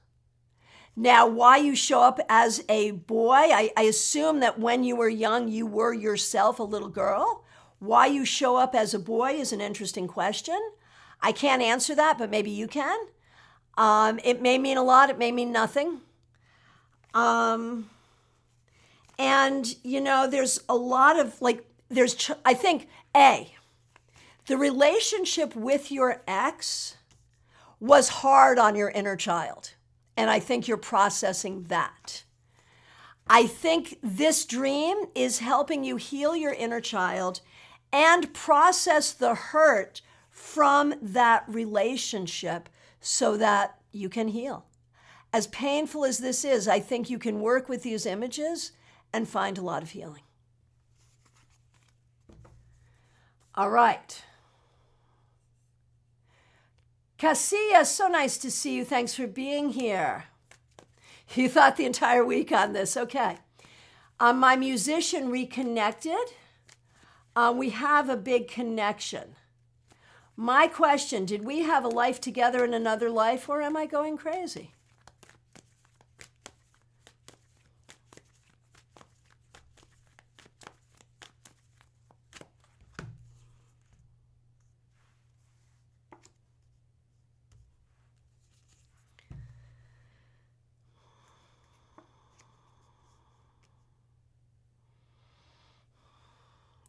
Speaker 1: Now, why you show up as a boy, I assume that when you were young, you were yourself a little girl. Why you show up as a boy is an interesting question. I can't answer that, but maybe you can. It may mean a lot. It may mean nothing. And, there's a lot of, I think, the relationship with your ex was hard on your inner child. And I think you're processing that. I think this dream is helping you heal your inner child and process the hurt from that relationship so that you can heal. As painful as this is, I think you can work with these images and find a lot of healing. All right. Casilla, so nice to see you. Thanks for being here. You thought the entire week on this. Okay. My musician reconnected. We have a big connection. My question, did we have a life together in another life, or am I going crazy?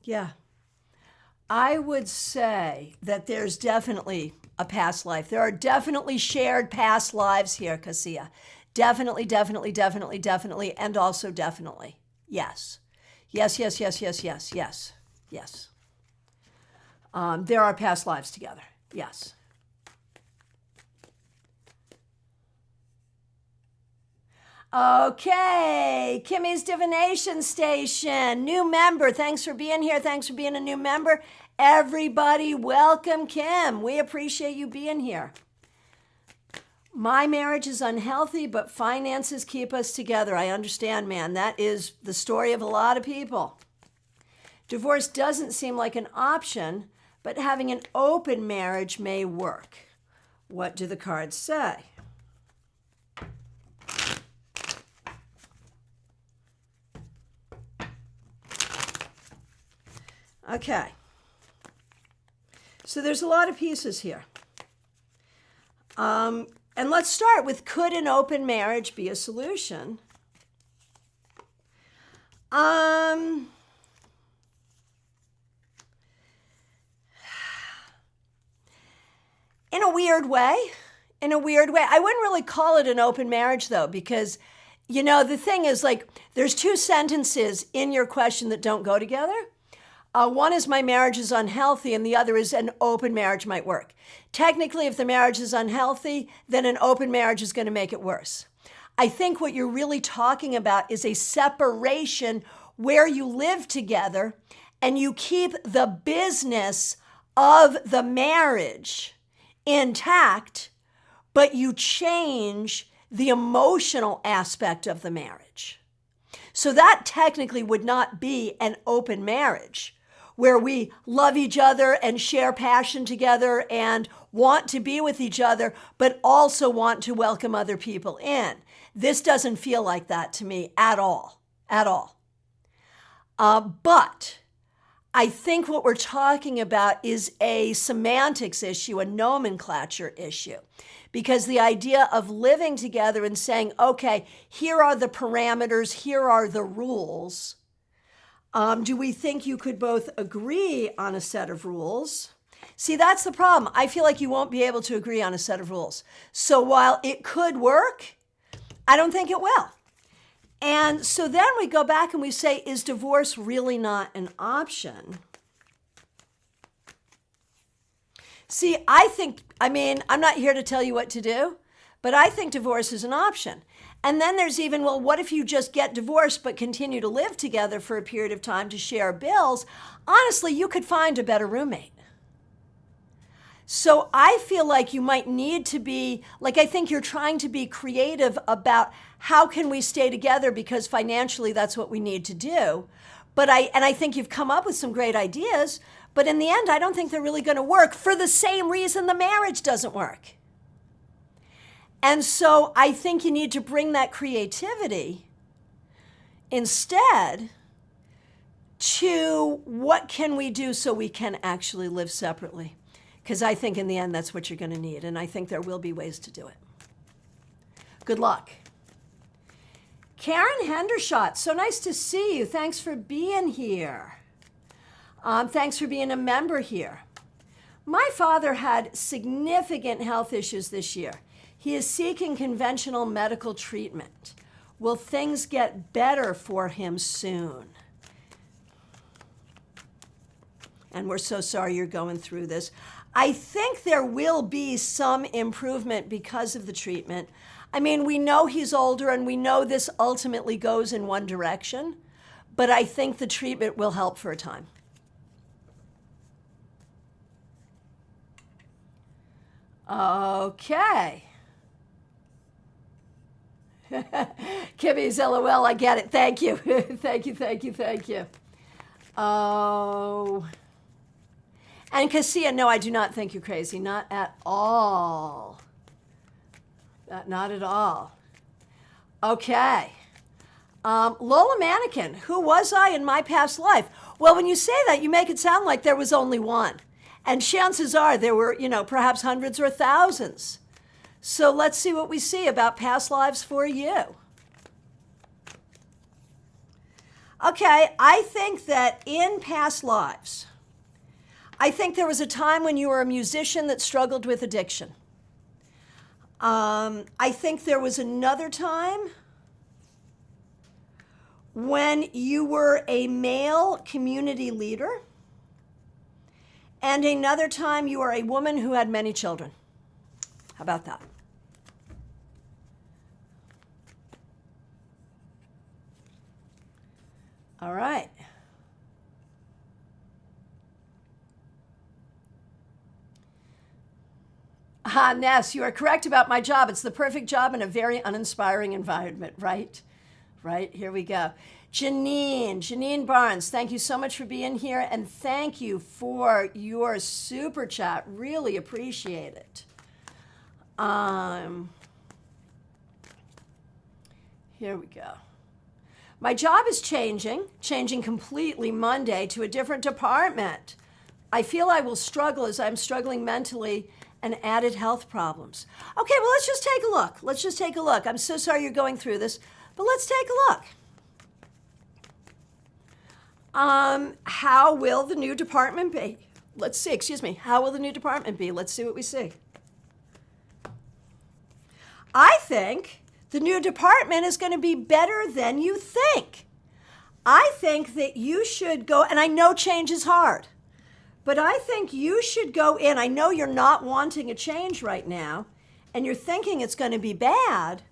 Speaker 1: Yeah. I would say that there's definitely a past life. There are definitely shared past lives here, Cassia. Definitely, definitely, definitely, definitely, and also definitely. Yes. Yes, yes, yes, yes, yes, yes, yes. There are past lives together. Yes. Okay, Kimmy's Divination Station, new member. Thanks for being here. Thanks for being a new member. Everybody, welcome Kim. We appreciate you being here. My marriage is unhealthy, but finances keep us together. I understand, man. That is the story of a lot of people. Divorce doesn't seem like an option, but having an open marriage may work. What do the cards say? Okay. So there's a lot of pieces here. And let's start with, could an open marriage be a solution? In a weird way. I wouldn't really call it an open marriage, though, because, the thing is, like, there's two sentences in your question that don't go together. One is my marriage is unhealthy, and the other is an open marriage might work. Technically, if the marriage is unhealthy, then an open marriage is going to make it worse. I think what you're really talking about is a separation where you live together and you keep the business of the marriage intact, but you change the emotional aspect of the marriage. So that technically would not be an open marriage where we love each other and share passion together and want to be with each other, but also want to welcome other people in. This doesn't feel like that to me at all, But I think what we're talking about is a semantics issue, a nomenclature issue, because the idea of living together and saying, okay, here are the parameters, here are the rules. Do we think you could both agree on a set of rules? See, that's the problem. I feel like you won't be able to agree on a set of rules. So while it could work, I don't think it will. And so then we go back and we say, is divorce really not an option? See, I'm not here to tell you what to do, but I think divorce is an option. And then there's even, well, what if you just get divorced but continue to live together for a period of time to share bills? Honestly, you could find a better roommate. So I feel like you might need to be, I think you're trying to be creative about how can we stay together because financially that's what we need to do. But I think you've come up with some great ideas, but in the end, I don't think they're really going to work for the same reason the marriage doesn't work. And so I think you need to bring that creativity instead to what can we do so we can actually live separately? Because I think in the end, that's what you're going to need. And I think there will be ways to do it. Good luck. Karen Hendershot, so nice to see you. Thanks for being here. Thanks for being a member here. My father had significant health issues this year. He is seeking conventional medical treatment. Will things get better for him soon? And we're so sorry you're going through this. I think there will be some improvement because of the treatment. I mean, we know he's older and we know this ultimately goes in one direction, but I think the treatment will help for a time. Okay. Kimmy's LOL, I get it. Thank you. Thank you. Oh. And Cassia, no, I do not think you're crazy. Not at all. Not at all. Okay. Lola Mannequin, who was I in my past life? Well, when you say that, you make it sound like there was only one. And chances are there were, perhaps hundreds or thousands. So let's see what we see about past lives for you. Okay, I think that in past lives, I think there was a time when you were a musician that struggled with addiction. I think there was another time when you were a male community leader, and another time you were a woman who had many children. How about that? All right. Ness, you are correct about my job. It's the perfect job in a very uninspiring environment, right? Right, here we go. Janine Barnes, thank you so much for being here, and thank you for your super chat. Really appreciate it. Here we go. My job is changing completely Monday to a different department. I feel I will struggle as I'm struggling mentally and added health problems. Okay, well, let's just take a look. I'm so sorry you're going through this, but let's take a look. How will the new department be? Let's see, how will the new department be? Let's see what we see. I think the new department is going to be better than you think. I think that you should go, and I know change is hard, but I think you should go in. I know you're not wanting a change right now, and you're thinking it's going to be bad,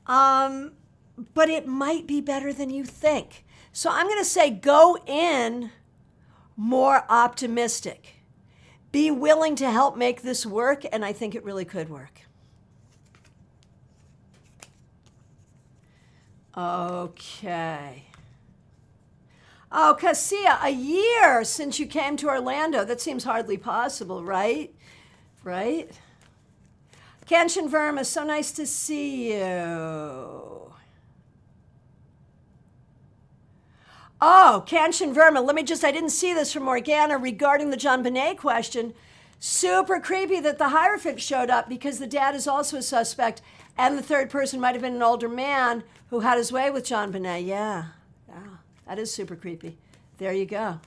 Speaker 1: but it might be better than you think. So I'm going to say go in more optimistic. Be willing to help make this work, and I think it really could work. Okay. Oh, Cassia, a year since you came to Orlando. That seems hardly possible, right? Right? Kanchan Verma, so nice to see you. Oh, Kanchan Verma, I didn't see this from Morgana regarding the John Bonet question. Super creepy that the Hierophant showed up because the dad is also a suspect, and the third person might have been an older man who had his way with John Bonet. Yeah, that is super creepy. There you go.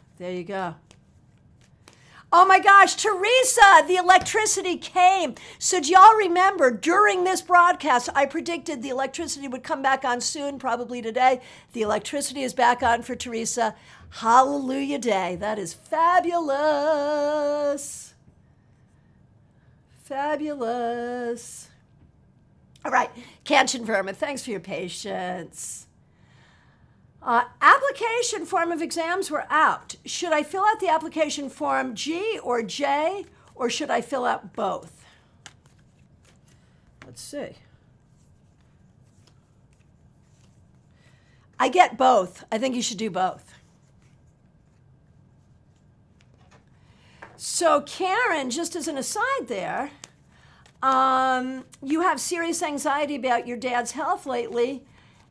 Speaker 1: Oh my gosh, Teresa, the electricity came. So do y'all remember during this broadcast, I predicted the electricity would come back on soon, probably today. The electricity is back on for Teresa. Hallelujah day. That is fabulous. Fabulous. All right, Kanchan Verma, thanks for your patience. Application form of exams were out. Should I fill out the application form G or J, or should I fill out both? Let's see. I get both. I think you should do both. So Karen, just as an aside there, you have serious anxiety about your dad's health lately.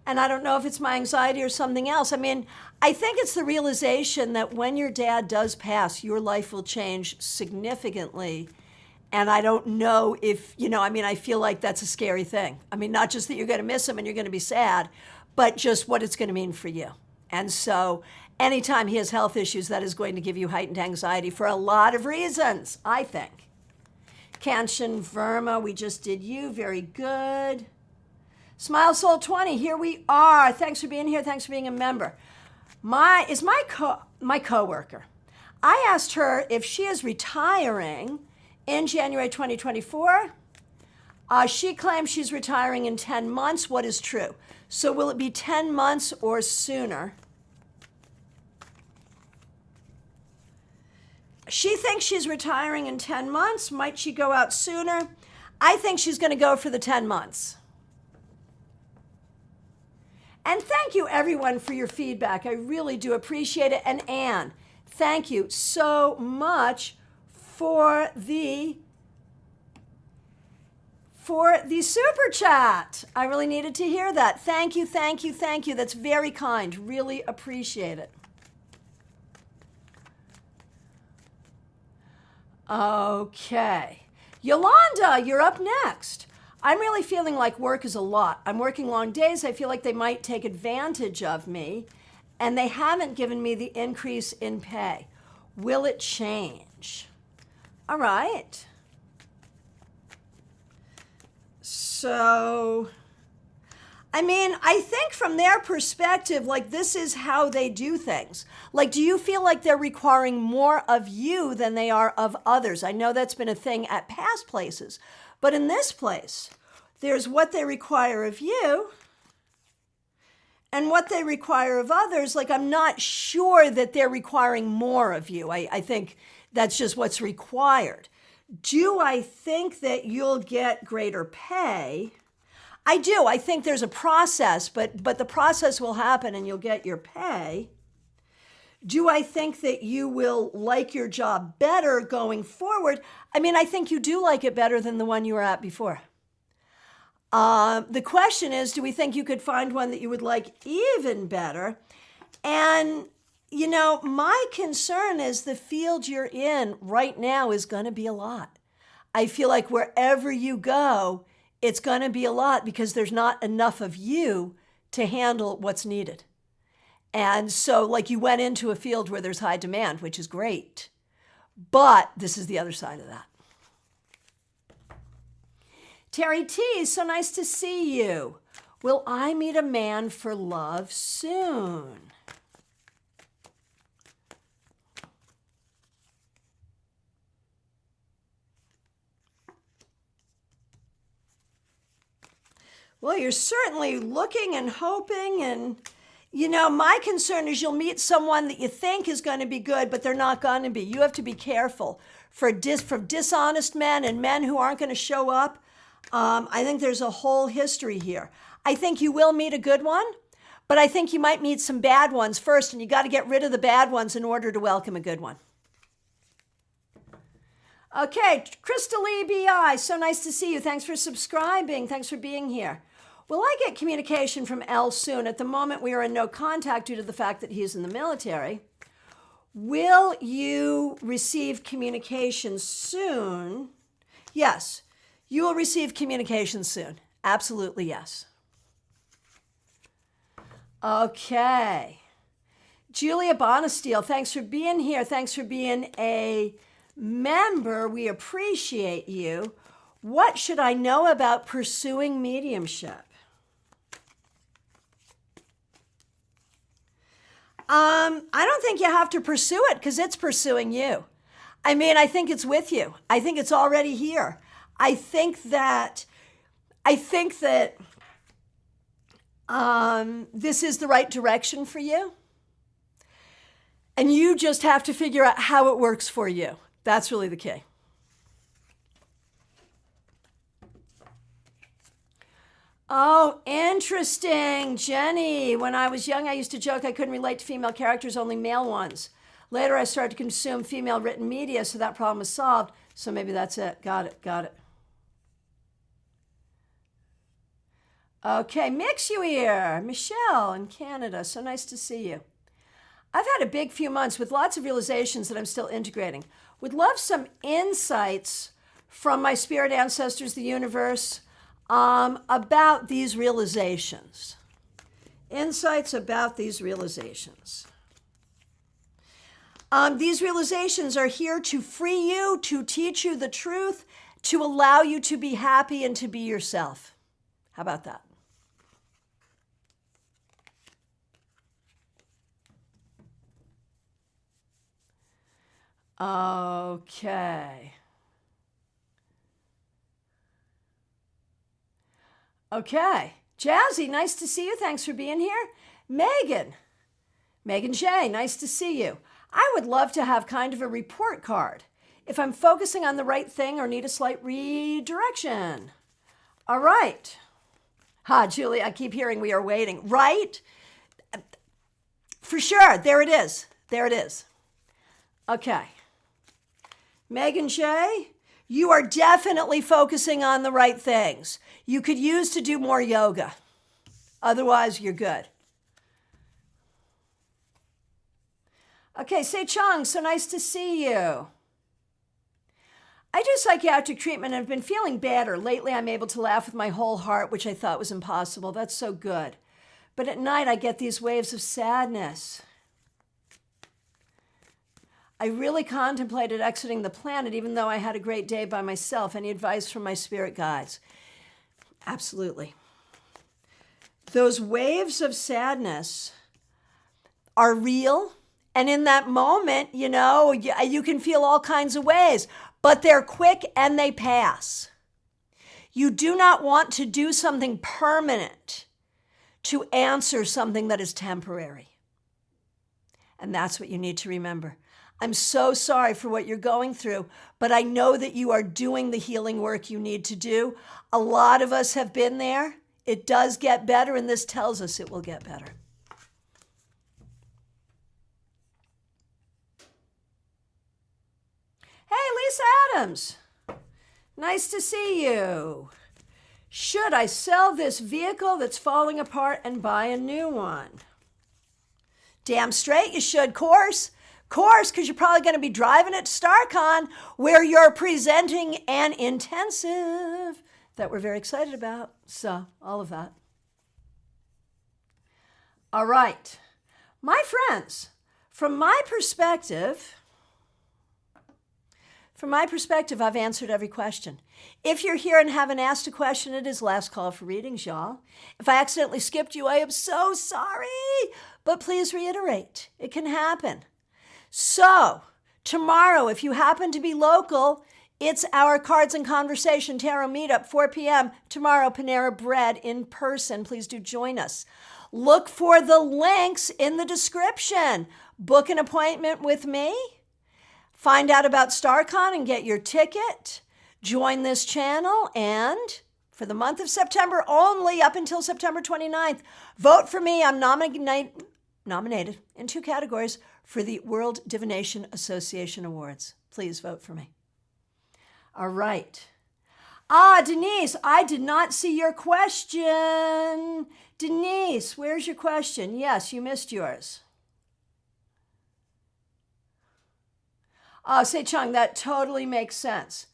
Speaker 1: And I don't know if it's my anxiety or something else. I mean, I think it's the realization that when your dad does pass, your life will change significantly. And I don't know if, I feel like that's a scary thing. I mean, not just that you're going to miss him and you're going to be sad, but just what it's going to mean for you. And so anytime he has health issues, that is going to give you heightened anxiety for a lot of reasons, I think. Kanchan Verma, we just did you. Very good. Smile Soul 20, here we are. Thanks for being here. Thanks for being a member. My coworker. I asked her if she is retiring in January 2024. She claims she's retiring in 10 months. What is true? So will it be 10 months or sooner? She thinks she's retiring in 10 months. Might she go out sooner? I think she's going to go for the 10 months. And thank you, everyone, for your feedback. I really do appreciate it. And Anne, thank you so much for the super chat. I really needed to hear that. Thank you. That's very kind. Really appreciate it. Okay. Yolanda, you're up next. I'm really feeling like work is a lot. I'm working long days. I feel like they might take advantage of me. and they haven't given me the increase in pay. Will it change? All right. So, I mean, I think from their perspective, like, this is how they do things. Like, do you feel like they're requiring more of you than they are of others? I know that's been a thing at past places, but in this place, there's what they require of you and what they require of others. Like, I'm not sure that they're requiring more of you. I think that's just what's required. Do I think that you'll get greater pay? I do. I think there's a process, but the process will happen and you'll get your pay. Do I think that you will like your job better going forward? I mean, I think you do like it better than the one you were at before. The question is, do we think you could find one that you would like even better? And, you know, my concern is the field you're in right now is going to be a lot. I feel like wherever you go, it's going to be a lot because there's not enough of you to handle what's needed. And so, like, you went into a field where there's high demand, which is great. But this is the other side of that. Terry T, so nice to see you. Will I meet a man for love soon? Well, you're certainly looking and hoping, and, you know, my concern is you'll meet someone that you think is going to be good, but they're not going to be. You have to be careful from dishonest men and men who aren't going to show up. I think there's a whole history here. I think you will meet a good one, but I think you might meet some bad ones first, and you got to get rid of the bad ones in order to welcome a good one. Okay, Crystal EBI, so nice to see you. Thanks for subscribing. Thanks for being here. Will I get communication from L soon? At the moment, we are in no contact due to the fact that he's in the military. Will you receive communication soon? Yes, you will receive communication soon. Absolutely, yes. Okay. Julia Bonesteel, thanks for being here. Thanks for being a member. We appreciate you. What should I know about pursuing mediumship? I don't think you have to pursue it because it's pursuing you. I mean, I think it's with you. I think it's already here. I think that this is the right direction for you. And you just have to figure out how it works for you. That's really the key. Oh, interesting, Jenny. When I was young, I used to joke I couldn't relate to female characters, only male ones. Later, I started to consume female written media, so that problem was solved. So maybe that's it. Got it. Okay, Mix You here. Michelle in Canada. So nice to see you. I've had a big few months with lots of realizations that I'm still integrating. Would love some insights from my spirit ancestors, the universe, about these realizations. Insights about these realizations. These realizations are here to free you, to teach you the truth, to allow you to be happy and to be yourself. How about that? Okay. Okay. Jazzy, nice to see you. Thanks for being here. Megan J, nice to see you. I would love to have kind of a report card if I'm focusing on the right thing or need a slight redirection. All right. Julie, I keep hearing we are waiting. Right? For sure. There it is. Okay. Megan J, you are definitely focusing on the right things. You could use to do more yoga. Otherwise, you're good. Okay, Say Chong, so nice to see you. I do psychiatric treatment and have been feeling better. Lately, I'm able to laugh with my whole heart, which I thought was impossible. That's so good. But at night, I get these waves of sadness. I really contemplated exiting the planet, even though I had a great day by myself. Any advice from my spirit guides? Absolutely. Those waves of sadness are real. And in that moment, you can feel all kinds of ways, but they're quick and they pass. You do not want to do something permanent to answer something that is temporary. And that's what you need to remember. I'm so sorry for what you're going through, but I know that you are doing the healing work you need to do. A lot of us have been there. It does get better, and this tells us it will get better. Hey, Lisa Adams. Nice to see you. Should I sell this vehicle that's falling apart and buy a new one? Damn straight you should, course, because you're probably going to be driving it to StarCon, where you're presenting an intensive that we're very excited about. So, all of that. All right. My friends, from my perspective, I've answered every question. If you're here and haven't asked a question, it is last call for readings, y'all. If I accidentally skipped you, I am so sorry. But please reiterate. It can happen. So, tomorrow, if you happen to be local, it's our Cards and Conversation Tarot Meetup, 4 p.m. Tomorrow, Panera Bread in person. Please do join us. Look for the links in the description. Book an appointment with me. Find out about StarCon and get your ticket. Join this channel. And for the month of September only, up until September 29th, vote for me. I'm nominated in 2 categories for the World Divination Association Awards. Please vote for me. All right. Denise, I did not see your question. Denise, where's your question? Yes, you missed yours. Say Chung, that totally makes sense.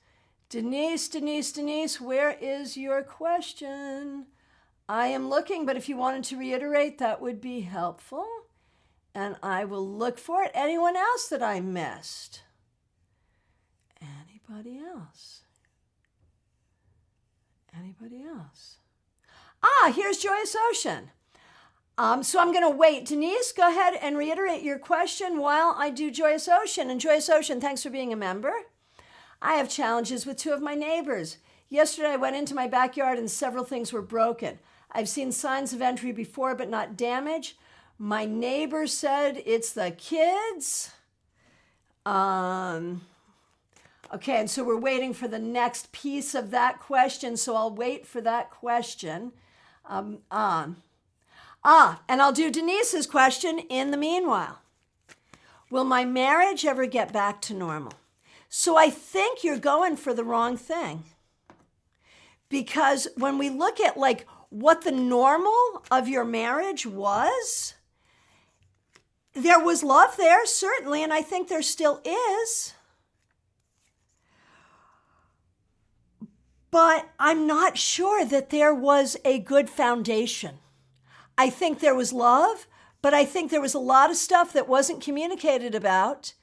Speaker 1: Denise, where is your question? I am looking, but if you wanted to reiterate, that would be helpful. And I will look for it. Anyone else that I missed? Anybody else? Here's Joyous Ocean. So I'm going to wait. Denise, go ahead and reiterate your question while I do Joyous Ocean. And Joyous Ocean, thanks for being a member. I have challenges with 2 of my neighbors. Yesterday, I went into my backyard and several things were broken. I've seen signs of entry before, but not damage. My neighbor said it's the kids. Okay, and so we're waiting for the next piece of that question, so I'll wait for that question. And I'll do Denise's question in the meanwhile. Will my marriage ever get back to normal? So I think you're going for the wrong thing. Because when we look at what the normal of your marriage was, there was love there, certainly, and I think there still is. But I'm not sure that there was a good foundation. I think there was love, but I think there was a lot of stuff that wasn't communicated about,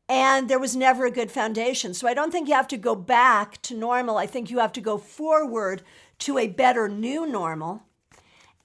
Speaker 1: and there was never a good foundation. So I don't think you have to go back to normal. I think you have to go forward to a better new normal.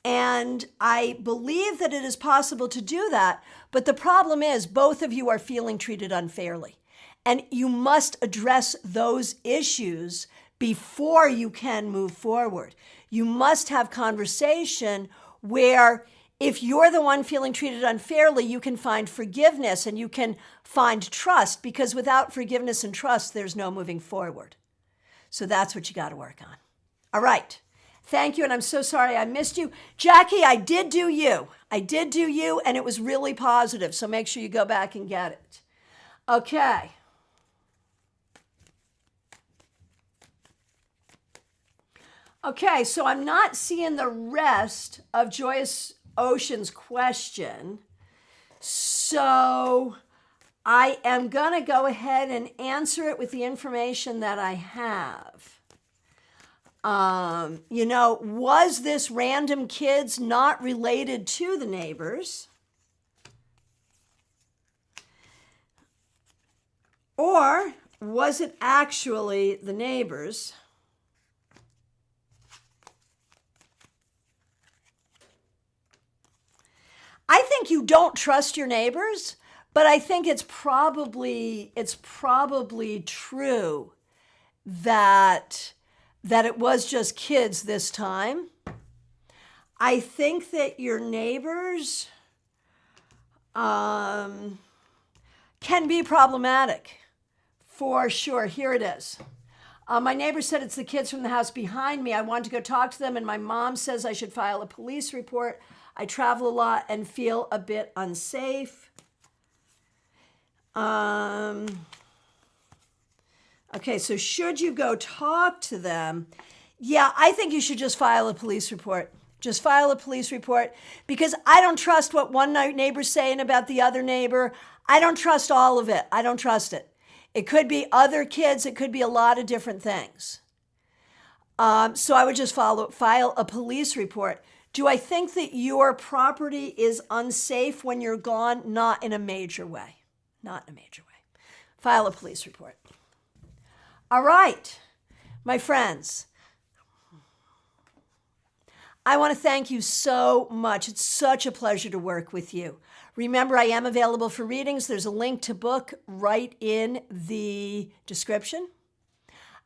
Speaker 1: And I believe that it is possible to do that. But the problem is both of you are feeling treated unfairly. And you must address those issues before you can move forward. You must have conversation where if you're the one feeling treated unfairly, you can find forgiveness and you can find trust, because without forgiveness and trust, there's no moving forward. So that's what you got to work on. All right. Thank you. And I'm so sorry I missed you. Jackie, I did do you, and it was really positive. So make sure you go back and get it. Okay. Okay, so I'm not seeing the rest of Joyous Ocean's question. So I am going to go ahead and answer it with the information that I have. Was this random kids not related to the neighbors? Or was it actually the neighbors? I think you don't trust your neighbors, but I think it's probably true that it was just kids this time. I think that your neighbors can be problematic, for sure. Here it is. My neighbor said it's the kids from the house behind me. I want to go talk to them, and my mom says I should file a police report. I travel a lot and feel a bit unsafe. Okay, so should you go talk to them? Yeah, I think you should just file a police report. Just file a police report, because I don't trust what one neighbor's saying about the other neighbor. I don't trust all of it. I don't trust it. It could be other kids. It could be a lot of different things. So I would just file a police report. Do I think that your property is unsafe when you're gone? Not in a major way. Not in a major way. File a police report. All right, my friends. I want to thank you so much. It's such a pleasure to work with you. Remember, I am available for readings. There's a link to book right in the description.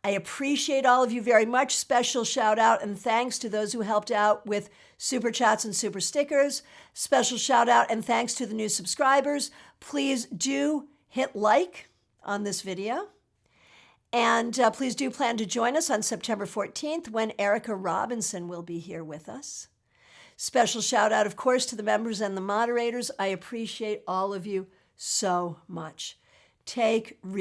Speaker 1: I appreciate all of you very much. Special shout out and thanks to those who helped out with super chats and super stickers. Special shout out and thanks to the new subscribers. Please do hit like on this video. And please do plan to join us on September 14th when Erica Robinson will be here with us. Special shout out, of course, to the members and the moderators. I appreciate all of you so much. Take